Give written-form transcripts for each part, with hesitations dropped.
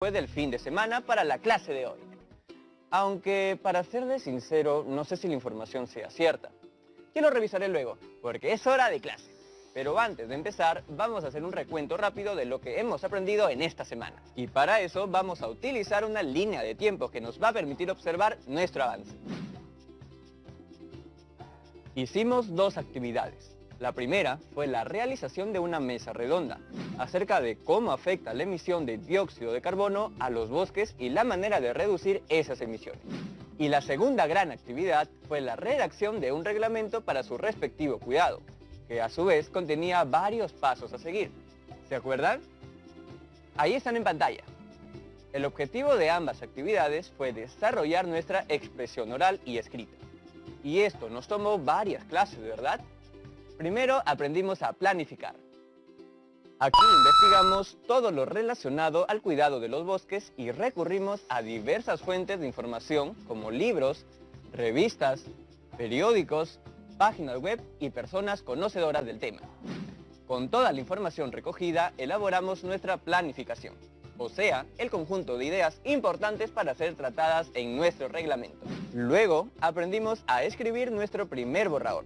Después del fin de semana para la clase de hoy. Aunque, para serles sincero, no sé si la información sea cierta. Yo lo revisaré luego, porque es hora de clase. Pero antes de empezar, vamos a hacer un recuento rápido de lo que hemos aprendido en esta semana. Y para eso vamos a utilizar una línea de tiempo que nos va a permitir observar nuestro avance. Hicimos dos actividades. La primera fue la realización de una mesa redonda acerca de cómo afecta la emisión de dióxido de carbono a los bosques y la manera de reducir esas emisiones. Y la segunda gran actividad fue la redacción de un reglamento para su respectivo cuidado, que a su vez contenía varios pasos a seguir. ¿Se acuerdan? Ahí están en pantalla. El objetivo de ambas actividades fue desarrollar nuestra expresión oral y escrita. Y esto nos tomó varias clases, ¿verdad? Primero aprendimos a planificar. Aquí investigamos todo lo relacionado al cuidado de los bosques y recurrimos a diversas fuentes de información como libros, revistas, periódicos, páginas web y personas conocedoras del tema. Con toda la información recogida, elaboramos nuestra planificación, o sea, el conjunto de ideas importantes para ser tratadas en nuestro reglamento. Luego, aprendimos a escribir nuestro primer borrador.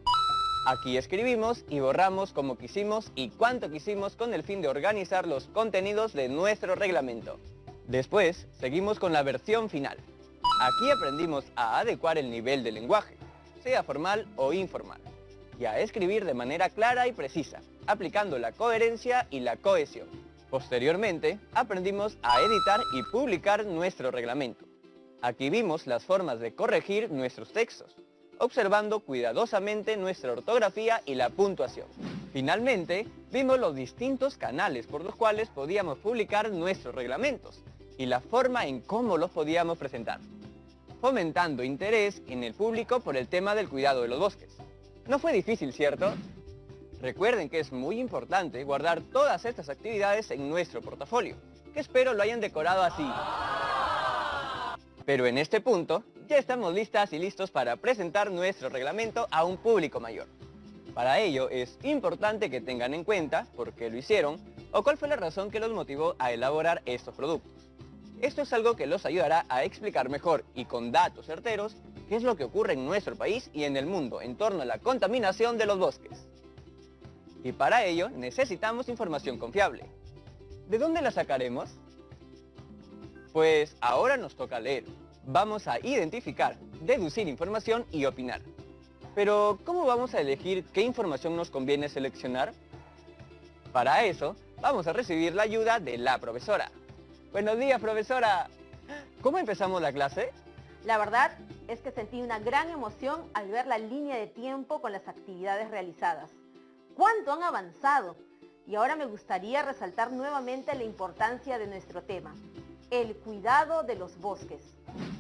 Aquí escribimos y borramos como quisimos y cuánto quisimos con el fin de organizar los contenidos de nuestro reglamento. Después, seguimos con la versión final. Aquí aprendimos a adecuar el nivel de lenguaje, sea formal o informal, y a escribir de manera clara y precisa, aplicando la coherencia y la cohesión. Posteriormente, aprendimos a editar y publicar nuestro reglamento. Aquí vimos las formas de corregir nuestros textos, observando cuidadosamente nuestra ortografía y la puntuación. Finalmente, vimos los distintos canales por los cuales podíamos publicar nuestros reglamentos y la forma en cómo los podíamos presentar, fomentando interés en el público por el tema del cuidado de los bosques. No fue difícil, ¿cierto? Recuerden que es muy importante guardar todas estas actividades en nuestro portafolio, que espero lo hayan decorado así. Pero en este punto, ya estamos listas y listos para presentar nuestro reglamento a un público mayor. Para ello es importante que tengan en cuenta por qué lo hicieron o cuál fue la razón que los motivó a elaborar estos productos. Esto es algo que los ayudará a explicar mejor y con datos certeros qué es lo que ocurre en nuestro país y en el mundo en torno a la contaminación de los bosques. Y para ello necesitamos información confiable. ¿De dónde la sacaremos? Pues ahora nos toca leer. Vamos a identificar, deducir información y opinar. Pero, ¿cómo vamos a elegir qué información nos conviene seleccionar? Para eso, vamos a recibir la ayuda de la profesora. Buenos días, profesora. ¿Cómo empezamos la clase? La verdad es que sentí una gran emoción al ver la línea de tiempo con las actividades realizadas. ¿Cuánto han avanzado? Y ahora me gustaría resaltar nuevamente la importancia de nuestro tema: el cuidado de los bosques.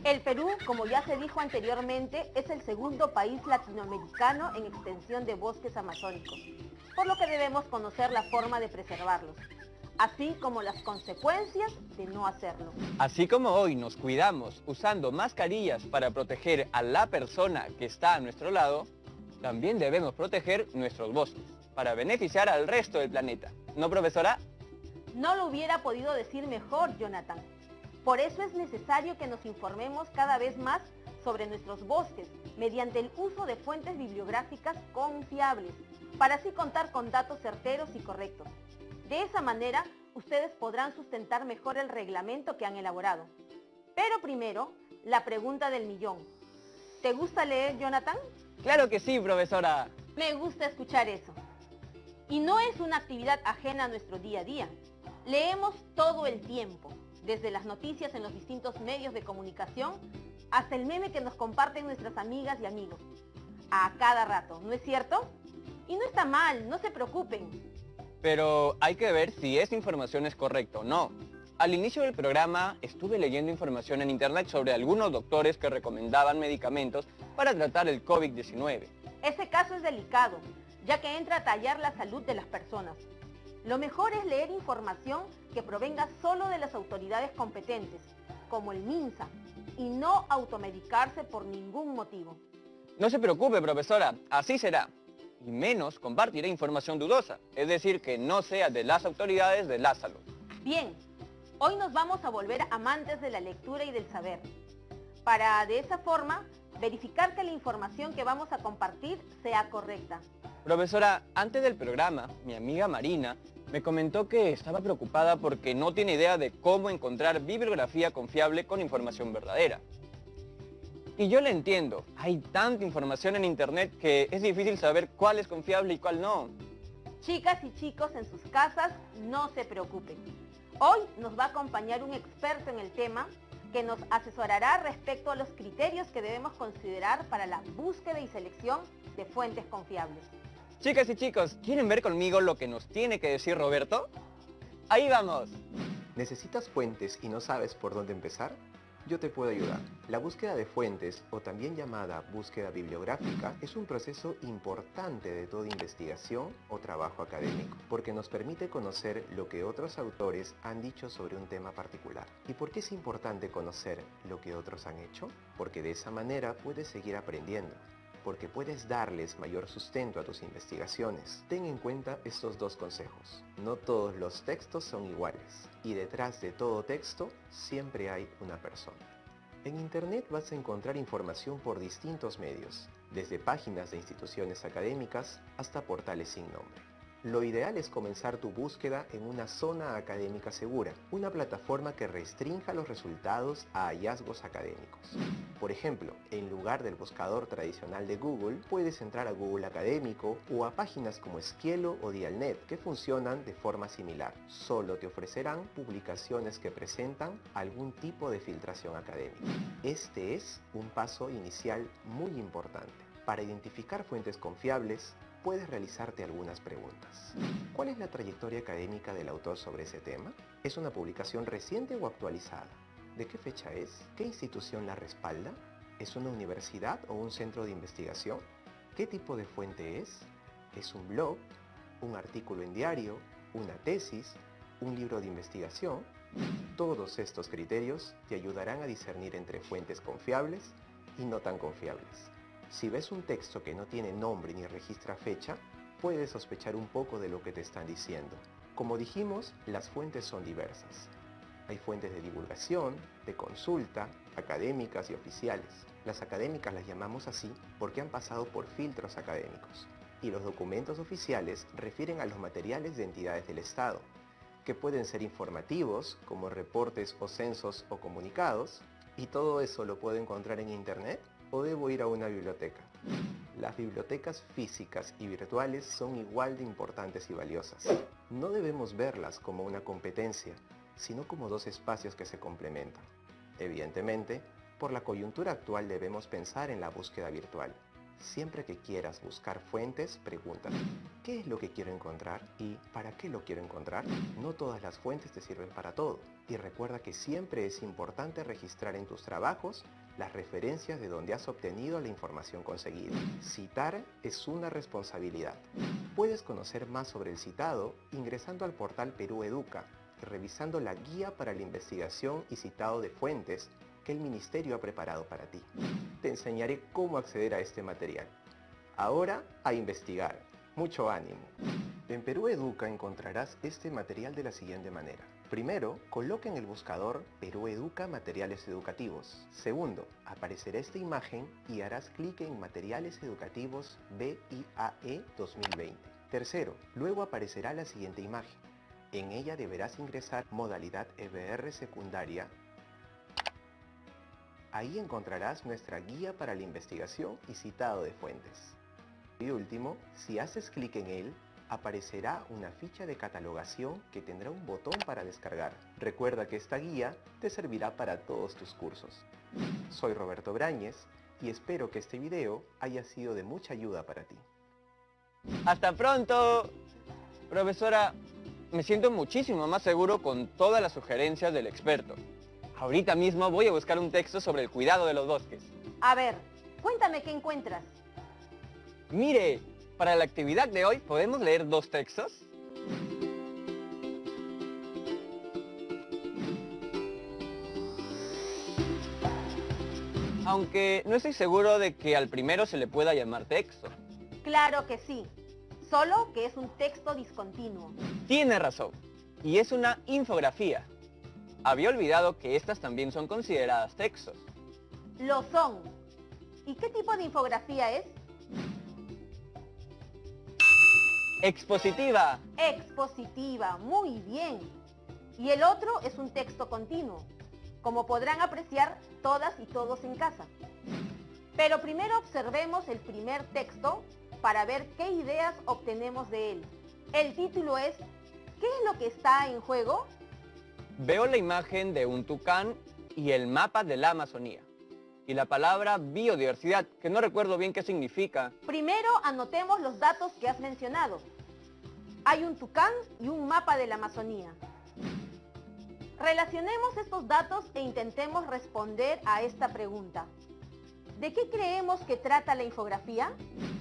El Perú, como ya se dijo anteriormente, es el segundo país latinoamericano en extensión de bosques amazónicos, por lo que debemos conocer la forma de preservarlos, así como las consecuencias de no hacerlo. Así como hoy nos cuidamos usando mascarillas para proteger a la persona que está a nuestro lado, también debemos proteger nuestros bosques, para beneficiar al resto del planeta. ¿No, profesora? No lo hubiera podido decir mejor, Jonathan. Por eso es necesario que nos informemos cada vez más sobre nuestros bosques mediante el uso de fuentes bibliográficas confiables, para así contar con datos certeros y correctos. De esa manera, ustedes podrán sustentar mejor el reglamento que han elaborado. Pero primero, la pregunta del millón. ¿Te gusta leer, Jonathan? ¡Claro que sí, profesora! Me gusta escuchar eso. Y no es una actividad ajena a nuestro día a día. Leemos todo el tiempo, desde las noticias en los distintos medios de comunicación hasta el meme que nos comparten nuestras amigas y amigos. A cada rato, ¿no es cierto? Y no está mal, no se preocupen. Pero hay que ver si esa información es correcta o no. Al inicio del programa estuve leyendo información en internet sobre algunos doctores que recomendaban medicamentos para tratar el COVID-19. Ese caso es delicado, ya que entra a tallar la salud de las personas. Lo mejor es leer información que provenga solo de las autoridades competentes, como el MINSA, y no automedicarse por ningún motivo. No se preocupe, profesora, así será. Y menos compartiré información dudosa, es decir, que no sea de las autoridades de la salud. Bien, Hoy nos vamos a volver amantes de la lectura y del saber, para de esa forma verificar que la información que vamos a compartir sea correcta. Profesora, antes del programa, mi amiga Marina me comentó que estaba preocupada porque no tiene idea de cómo encontrar bibliografía confiable con información verdadera. Y yo le entiendo, hay tanta información en internet que es difícil saber cuál es confiable y cuál no. Chicas y chicos en sus casas, no se preocupen. Hoy nos va a acompañar un experto en el tema que nos asesorará respecto a los criterios que debemos considerar para la búsqueda y selección de fuentes confiables. Chicas y chicos, ¿quieren ver conmigo lo que nos tiene que decir Roberto? ¡Ahí vamos! ¿Necesitas fuentes y no sabes por dónde empezar? Yo te puedo ayudar. La búsqueda de fuentes, o también llamada búsqueda bibliográfica, es un proceso importante de toda investigación o trabajo académico, porque nos permite conocer lo que otros autores han dicho sobre un tema particular. ¿Y por qué es importante conocer lo que otros han hecho? Porque de esa manera puedes seguir aprendiendo, porque puedes darles mayor sustento a tus investigaciones. Ten en cuenta estos dos consejos. No todos los textos son iguales, y detrás de todo texto siempre hay una persona. En Internet vas a encontrar información por distintos medios, desde páginas de instituciones académicas hasta portales sin nombre. Lo ideal es comenzar tu búsqueda en una zona académica segura, una plataforma que restrinja los resultados a hallazgos académicos. Por ejemplo, en lugar del buscador tradicional de Google, puedes entrar a Google Académico o a páginas como Esquielo o Dialnet, que funcionan de forma similar. Solo te ofrecerán publicaciones que presentan algún tipo de filtración académica. Este es un paso inicial muy importante. Para identificar fuentes confiables, puedes realizarte algunas preguntas. ¿Cuál es la trayectoria académica del autor sobre ese tema? ¿Es una publicación reciente o actualizada? ¿De qué fecha es? ¿Qué institución la respalda? ¿Es una universidad o un centro de investigación? ¿Qué tipo de fuente es? ¿Es un blog? ¿Un artículo en diario? ¿Una tesis? ¿Un libro de investigación? Todos estos criterios te ayudarán a discernir entre fuentes confiables y no tan confiables. Si ves un texto que no tiene nombre ni registra fecha, puedes sospechar un poco de lo que te están diciendo. Como dijimos, las fuentes son diversas. Hay fuentes de divulgación, de consulta, académicas y oficiales. Las académicas las llamamos así porque han pasado por filtros académicos. Y los documentos oficiales refieren a los materiales de entidades del Estado, que pueden ser informativos, como reportes o censos o comunicados, y todo eso lo puedo encontrar en Internet, o debo ir a una biblioteca. Las bibliotecas físicas y virtuales son igual de importantes y valiosas. No debemos verlas como una competencia, sino como dos espacios que se complementan. Evidentemente, por la coyuntura actual debemos pensar en la búsqueda virtual. Siempre que quieras buscar fuentes, pregúntate, ¿qué es lo que quiero encontrar y para qué lo quiero encontrar? No todas las fuentes te sirven para todo. Y recuerda que siempre es importante registrar en tus trabajos las referencias de donde has obtenido la información conseguida. Citar es una responsabilidad. Puedes conocer más sobre el citado ingresando al portal Perú Educa y revisando la guía para la investigación y citado de fuentes que el Ministerio ha preparado para ti. Te enseñaré cómo acceder a este material. Ahora, a investigar. Mucho ánimo. En Perú Educa encontrarás este material de la siguiente manera. Primero, coloca en el buscador Perú Educa Materiales Educativos. Segundo, aparecerá esta imagen y harás clic en Materiales Educativos BIAE 2020. Tercero, luego aparecerá la siguiente imagen. En ella deberás ingresar modalidad EBR secundaria. Ahí encontrarás nuestra guía para la investigación y citado de fuentes. Y último, si haces clic en él, aparecerá una ficha de catalogación que tendrá un botón para descargar. Recuerda que esta guía te servirá para todos tus cursos. Soy Roberto Brañez y espero que este video haya sido de mucha ayuda para ti. ¡Hasta pronto! Profesora, me siento muchísimo más seguro con todas las sugerencias del experto. Ahorita mismo voy a buscar un texto sobre el cuidado de los bosques. A ver, cuéntame qué encuentras. Mire, para la actividad de hoy, ¿podemos leer 2 textos? Aunque no estoy seguro de que al primero se le pueda llamar texto. Claro que sí, solo que es un texto discontinuo. Tiene razón, y es una infografía. Había olvidado que estas también son consideradas textos. Lo son. ¿Y qué tipo de infografía es? Expositiva. Expositiva, muy bien. Y el otro es un texto continuo, como podrán apreciar todas y todos en casa. Pero primero observemos el primer texto para ver qué ideas obtenemos de él. El título es ¿qué es lo que está en juego? Veo la imagen de un tucán y el mapa de la Amazonía. Y la palabra biodiversidad, que no recuerdo bien qué significa. Primero anotemos los datos que has mencionado. Hay un tucán y un mapa de la Amazonía. Relacionemos estos datos e intentemos responder a esta pregunta. ¿De qué creemos que trata la infografía?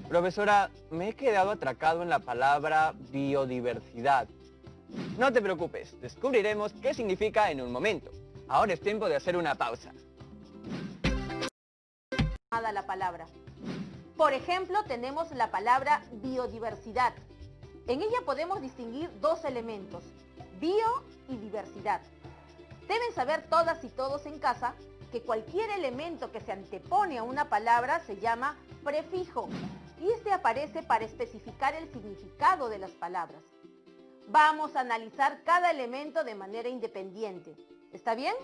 Profesora, me he quedado atracado en la palabra biodiversidad. No te preocupes, descubriremos qué significa en un momento. Ahora es tiempo de hacer una pausa. La palabra. Por ejemplo, tenemos la palabra biodiversidad. En ella podemos distinguir dos elementos, bio y diversidad. Deben saber todas y todos en casa que cualquier elemento que se antepone a una palabra se llama prefijo y este aparece para especificar el significado de las palabras. Vamos a analizar cada elemento de manera independiente. ¿Está bien?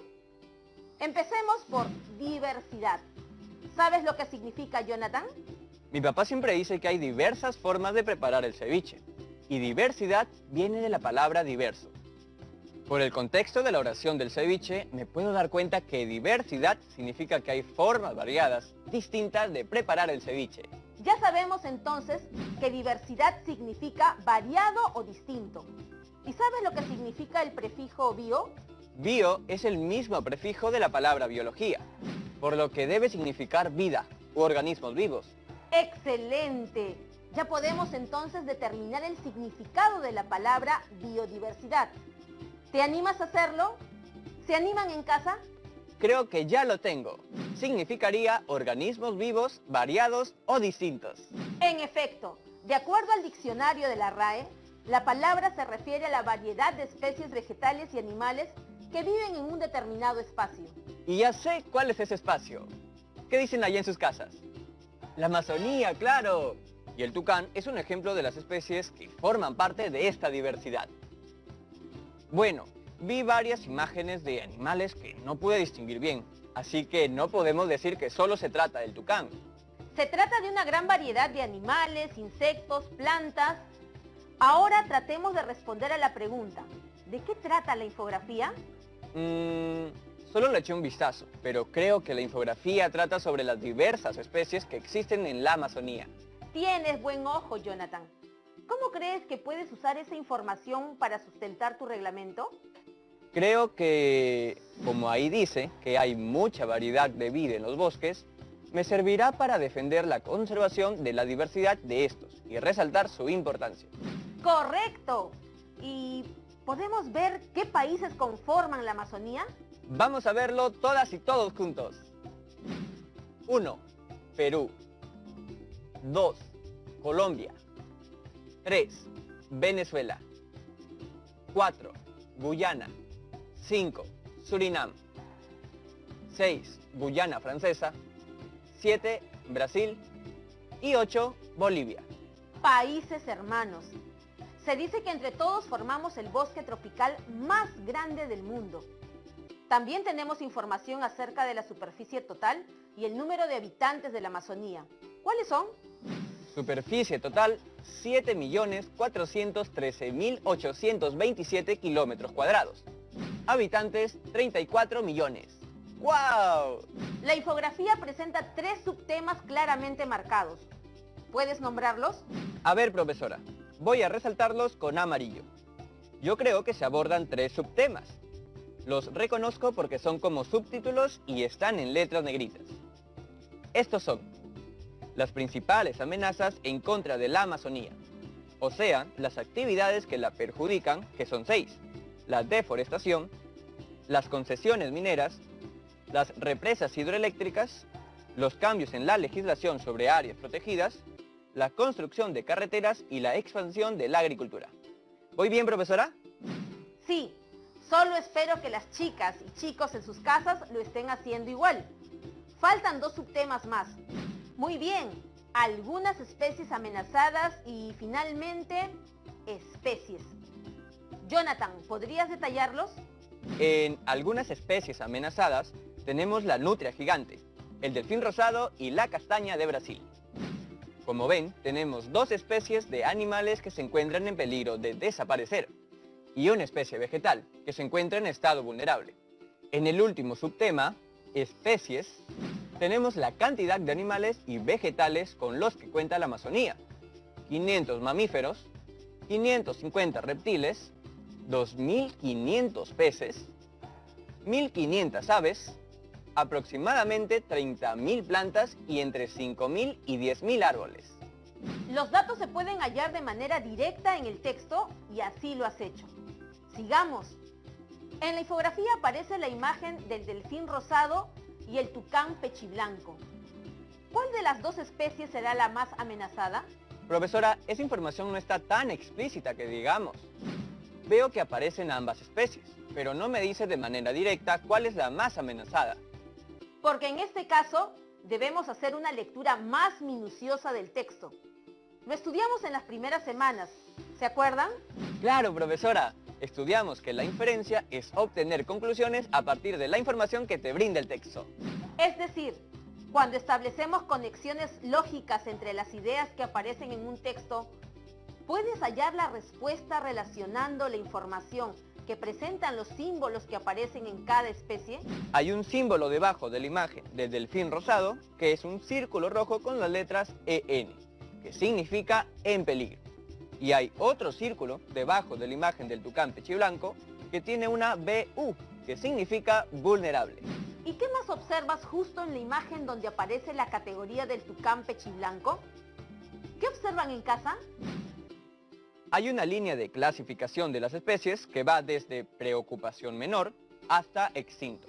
Empecemos por diversidad. ¿Sabes lo que significa, Jonathan? Mi papá siempre dice que hay diversas formas de preparar el ceviche. Y diversidad viene de la palabra diverso. Por el contexto de la oración del ceviche, me puedo dar cuenta que diversidad significa que hay formas variadas, distintas de preparar el ceviche. Ya sabemos entonces que diversidad significa variado o distinto. ¿Y sabes lo que significa el prefijo bio? Bio es el mismo prefijo de la palabra biología, por lo que debe significar vida u organismos vivos. ¡Excelente! Ya podemos entonces determinar el significado de la palabra biodiversidad. ¿Te animas a hacerlo? ¿Se animan en casa? Creo que ya lo tengo. Significaría organismos vivos, variados o distintos. En efecto, de acuerdo al diccionario de la RAE, la palabra se refiere a la variedad de especies vegetales y animales que viven en un determinado espacio. Y ya sé cuál es ese espacio. ¿Qué dicen allá en sus casas? La Amazonía, claro. Y el tucán es un ejemplo de las especies que forman parte de esta diversidad. Bueno, vi varias imágenes de animales que no pude distinguir bien, así que no podemos decir que solo se trata del tucán. Se trata de una gran variedad de animales, insectos, plantas. Ahora tratemos de responder a la pregunta, ¿de qué trata la infografía? Solo le eché un vistazo, pero creo que la infografía trata sobre las diversas especies que existen en la Amazonía. Tienes buen ojo, Jonathan. ¿Cómo crees que puedes usar esa información para sustentar tu reglamento? Creo que, como ahí dice, que hay mucha variedad de vida en los bosques, me servirá para defender la conservación de la diversidad de estos y resaltar su importancia. ¡Correcto! ¿Y podemos ver qué países conforman la Amazonía? Vamos a verlo todas y todos juntos. 1. Perú. 2. Colombia. 3. Venezuela. 4. Guyana. 5. Surinam. 6. Guyana Francesa. 7. Brasil. Y 8. Bolivia. Países hermanos. Se dice que entre todos formamos el bosque tropical más grande del mundo. También tenemos información acerca de la superficie total y el número de habitantes de la Amazonía. ¿Cuáles son? Superficie total, 7.413.827 kilómetros cuadrados. Habitantes, 34 millones. ¡Wow! La infografía presenta 3 subtemas claramente marcados. ¿Puedes nombrarlos? A ver, profesora, voy a resaltarlos con amarillo. Yo creo que se abordan 3 subtemas. Los reconozco porque son como subtítulos y están en letras negritas. Estos son las principales amenazas en contra de la Amazonía, o sea, las actividades que la perjudican, que son 6, la deforestación, las concesiones mineras, las represas hidroeléctricas, los cambios en la legislación sobre áreas protegidas, la construcción de carreteras y la expansión de la agricultura. ¿Voy bien, profesora? Sí, Solo espero que las chicas y chicos en sus casas lo estén haciendo igual. Faltan 2 subtemas más. Muy bien, algunas especies amenazadas y finalmente, especies. Jonathan, ¿podrías detallarlos? En algunas especies amenazadas tenemos la nutria gigante, el delfín rosado y la castaña de Brasil. Como ven, tenemos 2 especies de animales que se encuentran en peligro de desaparecer y una especie vegetal que se encuentra en estado vulnerable. En el último subtema, especies, tenemos la cantidad de animales y vegetales con los que cuenta la Amazonía. 500 mamíferos, 550 reptiles, 2.500 peces, 1.500 aves, aproximadamente 30.000 plantas y entre 5.000 y 10.000 árboles. Los datos se pueden hallar de manera directa en el texto y así lo has hecho. Sigamos. En la infografía aparece la imagen del delfín rosado y el tucán pechiblanco. ¿Cuál de las 2 especies será la más amenazada? Profesora, esa información no está tan explícita que digamos. Veo que aparecen ambas especies, pero no me dice de manera directa cuál es la más amenazada. Porque en este caso debemos hacer una lectura más minuciosa del texto. Lo estudiamos en las primeras semanas, ¿se acuerdan? Claro, profesora. Estudiamos que la inferencia es obtener conclusiones a partir de la información que te brinda el texto. Es decir, cuando establecemos conexiones lógicas entre las ideas que aparecen en un texto, puedes hallar la respuesta relacionando la información que presentan los símbolos que aparecen en cada especie. Hay un símbolo debajo de la imagen del delfín rosado, que es un círculo rojo con las letras EN, que significa en peligro. Y hay otro círculo debajo de la imagen del tucán pechiblanco, que tiene una BU, que significa vulnerable. ¿Y qué más observas justo en la imagen donde aparece la categoría del tucán pechiblanco? ¿Qué observan en casa? Hay una línea de clasificación de las especies que va desde preocupación menor hasta extinto.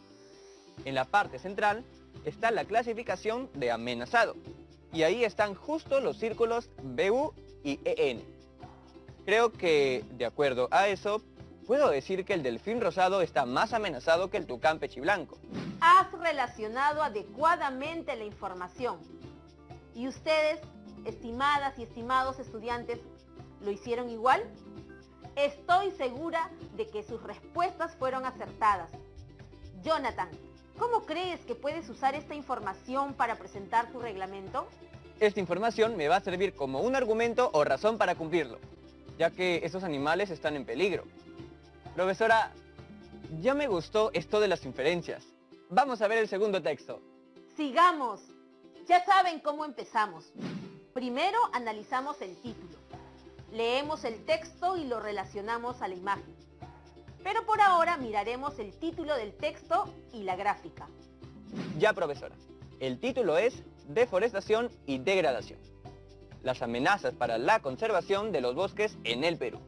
En la parte central está la clasificación de amenazado, y ahí están justo los círculos BU y EN. Creo que, de acuerdo a eso, puedo decir que el delfín rosado está más amenazado que el tucán pechiblanco. Has relacionado adecuadamente la información. ¿Y ustedes, estimadas y estimados estudiantes, lo hicieron igual? Estoy segura de que sus respuestas fueron acertadas. Jonathan, ¿cómo crees que puedes usar esta información para presentar tu reglamento? Esta información me va a servir como un argumento o razón para cumplirlo, ya que esos animales están en peligro. Profesora, ya me gustó esto de las inferencias. Vamos a ver el segundo texto. Sigamos. Ya saben cómo empezamos. Primero analizamos el título. Leemos el texto y lo relacionamos a la imagen. Pero por ahora miraremos el título del texto y la gráfica. Ya, profesora. El título es Deforestación y Degradación. Las amenazas para la conservación de los bosques en el Perú.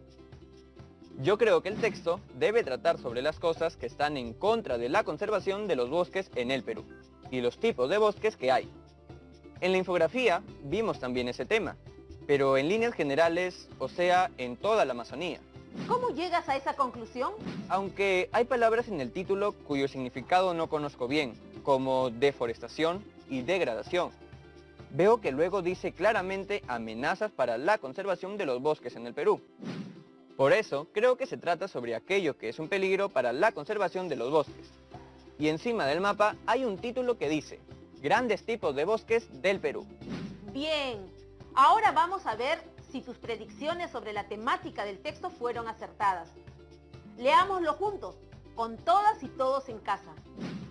Yo creo que el texto debe tratar sobre las cosas que están en contra de la conservación de los bosques en el Perú y los tipos de bosques que hay. En la infografía vimos también ese tema, pero en líneas generales, o sea, en toda la Amazonía. ¿Cómo llegas a esa conclusión? Aunque hay palabras en el título cuyo significado no conozco bien, como deforestación y degradación. Veo que luego dice claramente amenazas para la conservación de los bosques en el Perú. Por eso, creo que se trata sobre aquello que es un peligro para la conservación de los bosques. Y encima del mapa hay un título que dice, Grandes tipos de bosques del Perú. Bien, ahora vamos a ver si tus predicciones sobre la temática del texto fueron acertadas. Leámoslo juntos, con todas y todos en casa.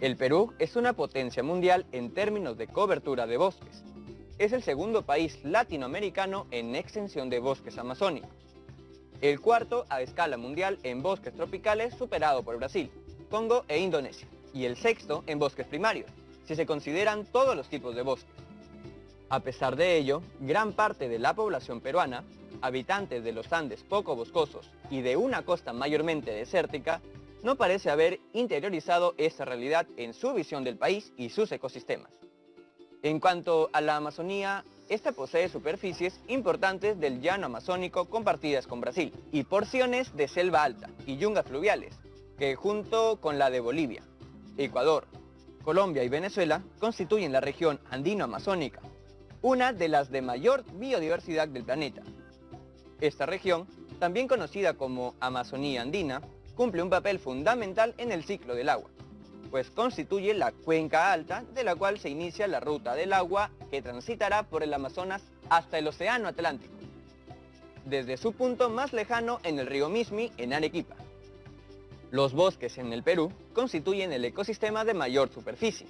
El Perú es una potencia mundial en términos de cobertura de bosques. Es el segundo país latinoamericano en extensión de bosques amazónicos. El cuarto a escala mundial en bosques tropicales, superado por Brasil, Congo e Indonesia. Y el sexto en bosques primarios, si se consideran todos los tipos de bosques. A pesar de ello, gran parte de la población peruana, habitantes de los Andes poco boscosos y de una costa mayormente desértica, no parece haber interiorizado esa realidad en su visión del país y sus ecosistemas. En cuanto a la Amazonía, esta posee superficies importantes del llano amazónico compartidas con Brasil y porciones de selva alta y yungas fluviales, que junto con la de Bolivia, Ecuador, Colombia y Venezuela constituyen la región andino-amazónica, una de las de mayor biodiversidad del planeta. Esta región, también conocida como Amazonía andina, cumple un papel fundamental en el ciclo del agua, pues constituye la cuenca alta de la cual se inicia la ruta del agua que transitará por el Amazonas hasta el Océano Atlántico, desde su punto más lejano en el río Mismi, en Arequipa. Los bosques en el Perú constituyen el ecosistema de mayor superficie,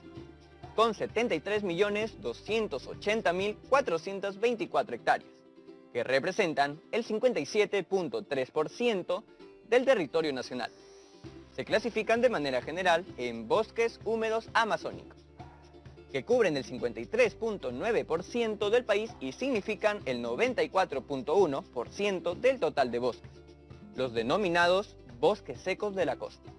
con 73.280.424 hectáreas, que representan el 57.3% del territorio nacional. Se clasifican de manera general en bosques húmedos amazónicos, que cubren el 53.9% del país y significan el 94.1% del total de bosques, los denominados bosques secos de la costa,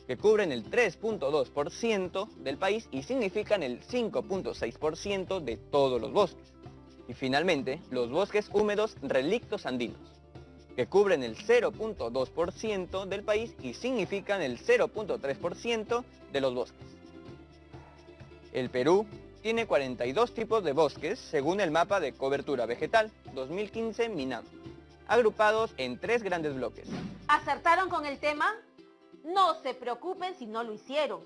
que cubren el 3.2% del país y significan el 5.6% de todos los bosques. Y finalmente, los bosques húmedos relictos andinos, que cubren el 0.2% del país y significan el 0.3% de los bosques. El Perú tiene 42 tipos de bosques según el mapa de cobertura vegetal 2015 MINAM, agrupados en 3 grandes bloques. ¿Acertaron con el tema? No se preocupen si no lo hicieron.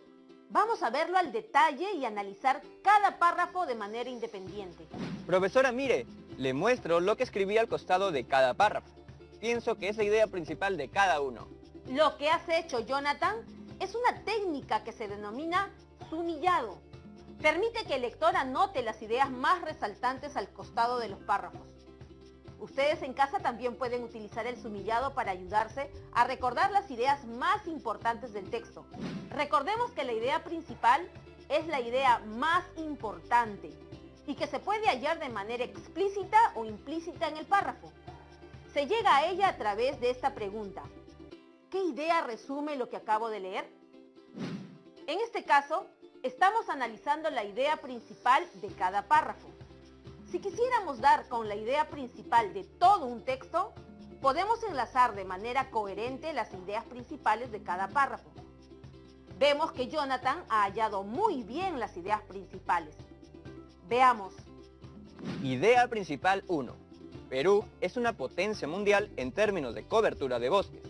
Vamos a verlo al detalle y analizar cada párrafo de manera independiente. Profesora, mire, le muestro lo que escribí al costado de cada párrafo. Pienso que es la idea principal de cada uno. Lo que has hecho, Jonathan, es una técnica que se denomina sumillado. Permite que el lector anote las ideas más resaltantes al costado de los párrafos. Ustedes en casa también pueden utilizar el sumillado para ayudarse a recordar las ideas más importantes del texto. Recordemos que la idea principal es la idea más importante y que se puede hallar de manera explícita o implícita en el párrafo. Se llega a ella a través de esta pregunta: ¿qué idea resume lo que acabo de leer? En este caso, estamos analizando la idea principal de cada párrafo. Si quisiéramos dar con la idea principal de todo un texto, podemos enlazar de manera coherente las ideas principales de cada párrafo. Vemos que Jonathan ha hallado muy bien las ideas principales. Veamos. Idea principal 1. Perú es una potencia mundial en términos de cobertura de bosques.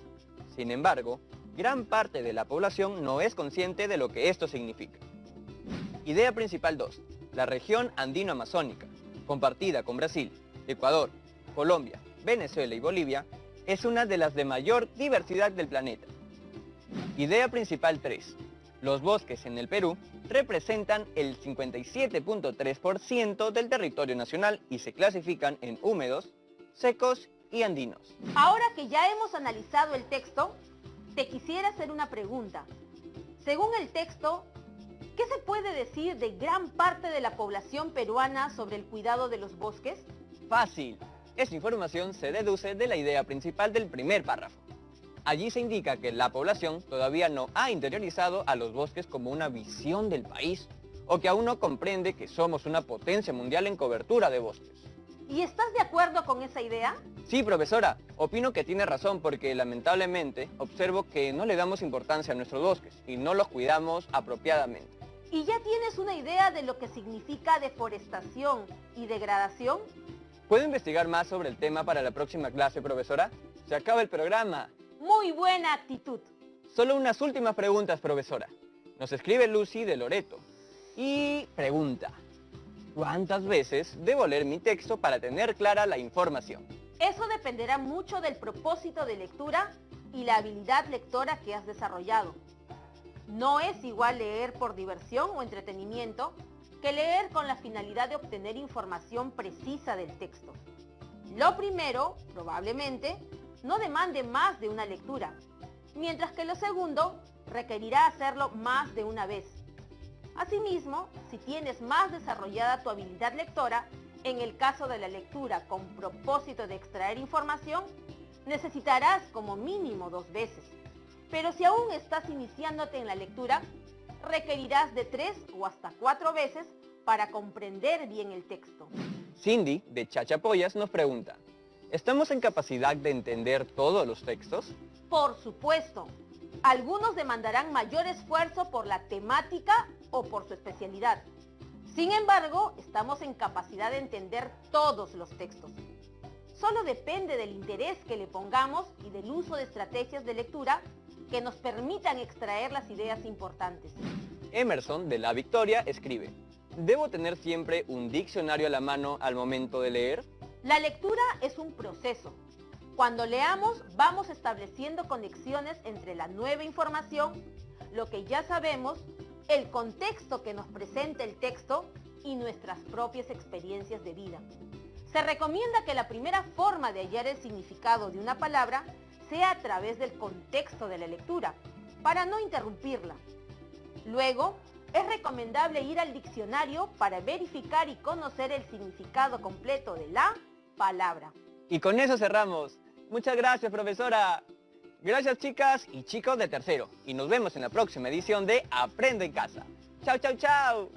Sin embargo, gran parte de la población no es consciente de lo que esto significa. Idea principal 2. La región andino-amazónica, compartida con Brasil, Ecuador, Colombia, Venezuela y Bolivia, es una de las de mayor diversidad del planeta. Idea principal 3. Los bosques en el Perú representan el 57.3% del territorio nacional y se clasifican en húmedos, secos y andinos. Ahora que ya hemos analizado el texto, te quisiera hacer una pregunta. Según el texto, ¿qué se puede decir de gran parte de la población peruana sobre el cuidado de los bosques? Fácil. Esta información se deduce de la idea principal del primer párrafo. Allí se indica que la población todavía no ha interiorizado a los bosques como una visión del país, o que aún no comprende que somos una potencia mundial en cobertura de bosques. ¿Y estás de acuerdo con esa idea? Sí, profesora, opino que tiene razón porque lamentablemente observo que no le damos importancia a nuestros bosques y no los cuidamos apropiadamente. ¿Y ya tienes una idea de lo que significa deforestación y degradación? ¿Puedo investigar más sobre el tema para la próxima clase, profesora? Se acaba el programa. Muy buena actitud. Solo unas últimas preguntas, profesora. Nos escribe Lucy de Loreto y pregunta: ¿cuántas veces debo leer mi texto para tener clara la información? Eso dependerá mucho del propósito de lectura y la habilidad lectora que has desarrollado. No es igual leer por diversión o entretenimiento que leer con la finalidad de obtener información precisa del texto. Lo primero, probablemente, no demande más de una lectura, mientras que lo segundo requerirá hacerlo más de una vez. Asimismo, si tienes más desarrollada tu habilidad lectora, en el caso de la lectura con propósito de extraer información, necesitarás como mínimo 2 veces. Pero si aún estás iniciándote en la lectura, requerirás de 3 o hasta 4 veces para comprender bien el texto. Cindy, de Chachapoyas, nos pregunta: ¿estamos en capacidad de entender todos los textos? Por supuesto. Algunos demandarán mayor esfuerzo por la temática o por su especialidad. Sin embargo, estamos en capacidad de entender todos los textos. Solo depende del interés que le pongamos y del uso de estrategias de lectura que nos permitan extraer las ideas importantes. Emerson, de La Victoria, escribe: ¿debo tener siempre un diccionario a la mano al momento de leer? La lectura es un proceso. Cuando leamos, vamos estableciendo conexiones entre la nueva información, lo que ya sabemos, el contexto que nos presenta el texto y nuestras propias experiencias de vida. Se recomienda que la primera forma de hallar el significado de una palabra sea a través del contexto de la lectura, para no interrumpirla. Luego, es recomendable ir al diccionario para verificar y conocer el significado completo de la palabra. Y con eso cerramos. Muchas gracias, profesora. Gracias, chicas y chicos de tercero. Y nos vemos en la próxima edición de Aprende en Casa. ¡Chao, chao, chao!